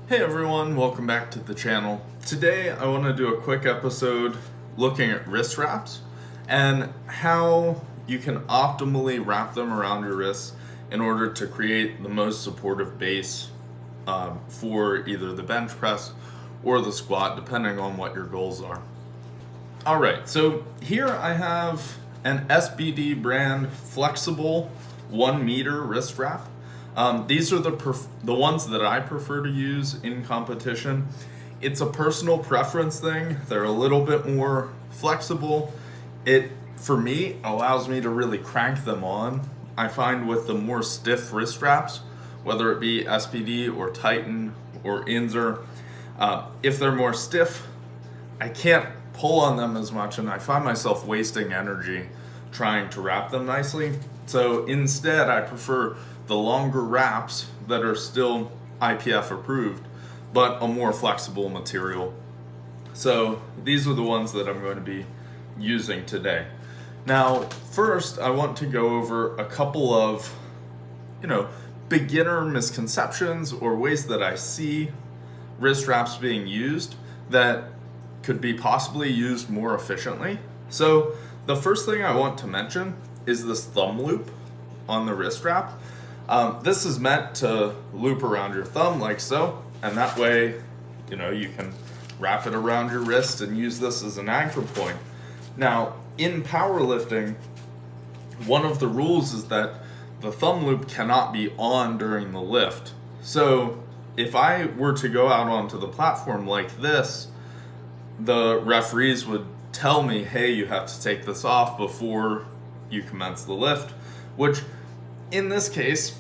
Hey everyone, welcome back to the channel. Today I want to do a quick episode looking at wrist wraps and how you can optimally wrap them around your wrists in order to create the most supportive base for either the bench press or the squat, depending on what your goals are. Alright, so here I have an SBD brand flexible 1 meter wrist wrap. These are the ones that I prefer to use in competition. It's a personal preference thing. They're a little bit more flexible. It, for me, allows me to really crank them on. I find with the more stiff wrist wraps, whether it be SBD or Titan or Inzer, if they're more stiff, I can't pull on them as much and I find myself wasting energy trying to wrap them nicely. So instead, I prefer the longer wraps that are still IPF approved, but a more flexible material. So these are the ones that I'm going to be using today. Now, first, I want to go over a couple of, beginner misconceptions or ways that I see wrist wraps being used that could be possibly used more efficiently. So the first thing I want to mention is this thumb loop on the wrist wrap. This is meant to loop around your thumb like so, and that way, you can wrap it around your wrist and use this as an anchor point. Now, in powerlifting, one of the rules is that the thumb loop cannot be on during the lift. So if I were to go out onto the platform like this, the referees would tell me, hey, you have to take this off before you commence the lift, which in this case,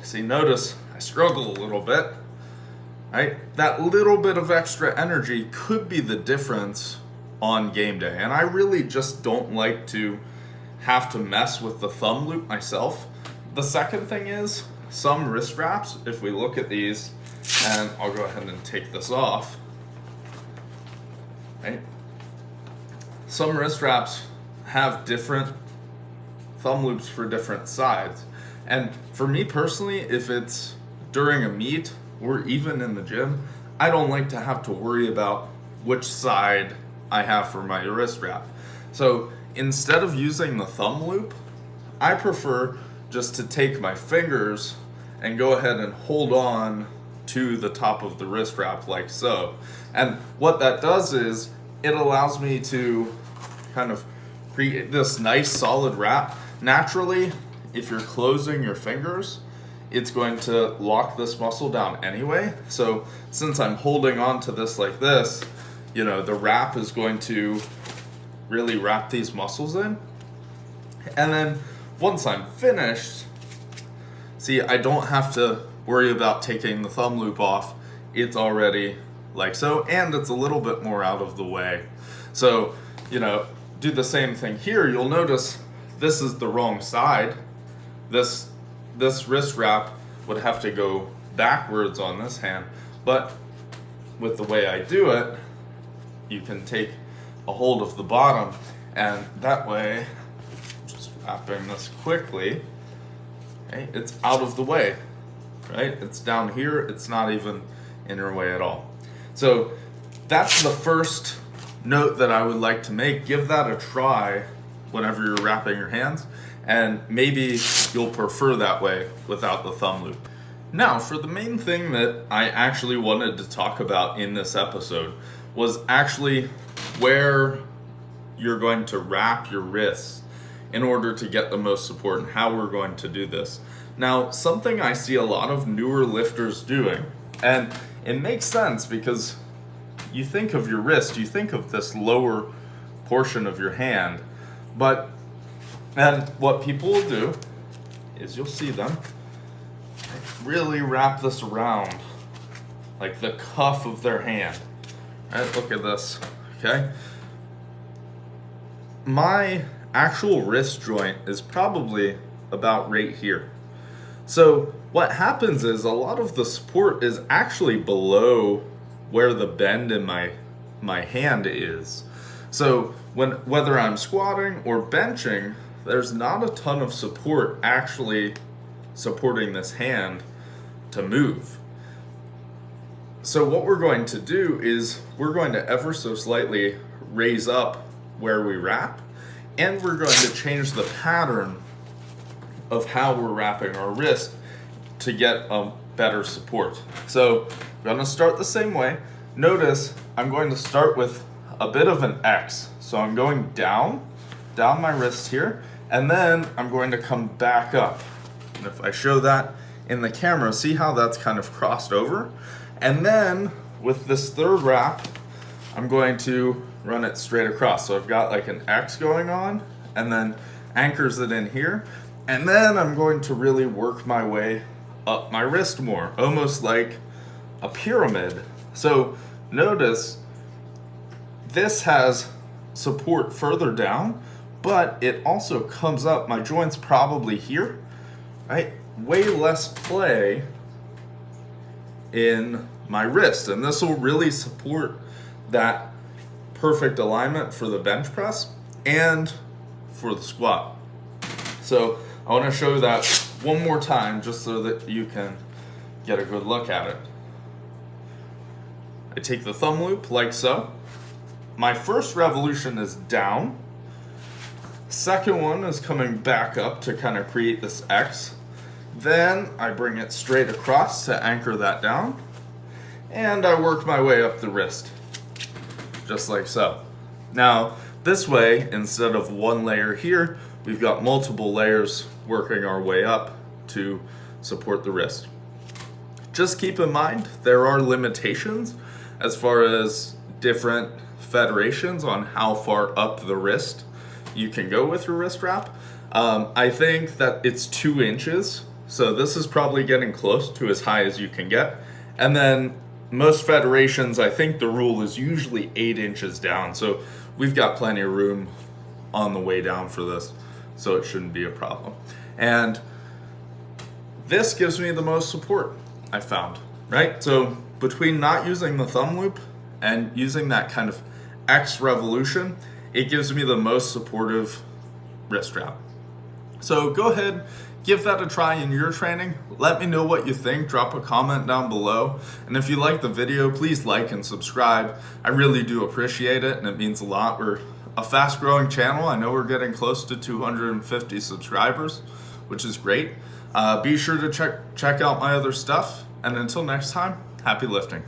see, notice I struggle a little bit, right? That little bit of extra energy could be the difference on game day. And I really just don't like to have to mess with the thumb loop myself. The second thing is some wrist wraps, if we look at these, and I'll go ahead and take this off, right? Some wrist wraps have different thumb loops for different sides. And for me personally, if it's during a meet or even in the gym, I don't like to have to worry about which side I have for my wrist wrap. So instead of using the thumb loop, I prefer just to take my fingers and go ahead and hold on to the top of the wrist wrap like so. And what that does is it allows me to kind of create this nice solid wrap. Naturally, if you're closing your fingers, it's going to lock this muscle down anyway. So since I'm holding on to this like this, the wrap is going to really wrap these muscles in. And then once I'm finished, see, I don't have to worry about taking the thumb loop off. It's already like so, and it's a little bit more out of the way. So, do the same thing here. You'll notice this is the wrong side. This wrist wrap would have to go backwards on this hand, but with the way I do it, you can take a hold of the bottom, and that way, just wrapping this quickly, okay, it's out of the way, right? It's down here, it's not even in your way at all. So that's the first note that I would like to make. Give that a try whenever you're wrapping your hands, and maybe you'll prefer that way without the thumb loop. Now, for the main thing that I actually wanted to talk about in this episode was actually where you're going to wrap your wrists in order to get the most support and how we're going to do this. Now, something I see a lot of newer lifters doing, and it makes sense because you think of your wrist, you think of this lower portion of your hand, and what people will do is you'll see them really wrap this around like the cuff of their hand. Right, look at this, okay? My actual wrist joint is probably about right here. So what happens is a lot of the support is actually below where the bend in my hand is. So whether I'm squatting or benching, there's not a ton of support actually supporting this hand to move. So what we're going to do is we're going to ever so slightly raise up where we wrap, and we're going to change the pattern of how we're wrapping our wrist to get a better support. So we're going to start the same way. Notice I'm going to start with a bit of an X. So I'm going down my wrist here, and then I'm going to come back up. And if I show that in the camera, see how that's kind of crossed over? And then with this third wrap, I'm going to run it straight across. So I've got like an X going on, and then anchors it in here. And then I'm going to really work my way up my wrist more, almost like a pyramid. So notice this has support further down, but it also comes up. My joint's probably here, right? Way less play in my wrist, and this will really support that perfect alignment for the bench press and for the squat. So I want to show that one more time just so that you can get a good look at it. I take the thumb loop like so. My first revolution is down. Second one is coming back up to kind of create this X. Then I bring it straight across to anchor that down. And I work my way up the wrist, just like so. Now, this way, instead of one layer here, we've got multiple layers working our way up to support the wrist. Just keep in mind, there are limitations as far as different federations on how far up the wrist you can go with your wrist wrap. I think that it's 2 inches, so this is probably getting close to as high as you can get. And then most federations, I think the rule is usually 8 inches down, so we've got plenty of room on the way down for this, so it shouldn't be a problem. And this gives me the most support, I found, right? So between not using the thumb loop and using that kind of X revolution, it gives me the most supportive wrist wrap. So go ahead, give that a try in your training. Let me know what you think. Drop a comment down below. And if you like the video, please like and subscribe. I really do appreciate it, and it means a lot. We're a fast growing channel. I know we're getting close to 250 subscribers, which is great. Be sure to check out my other stuff. And until next time, happy lifting.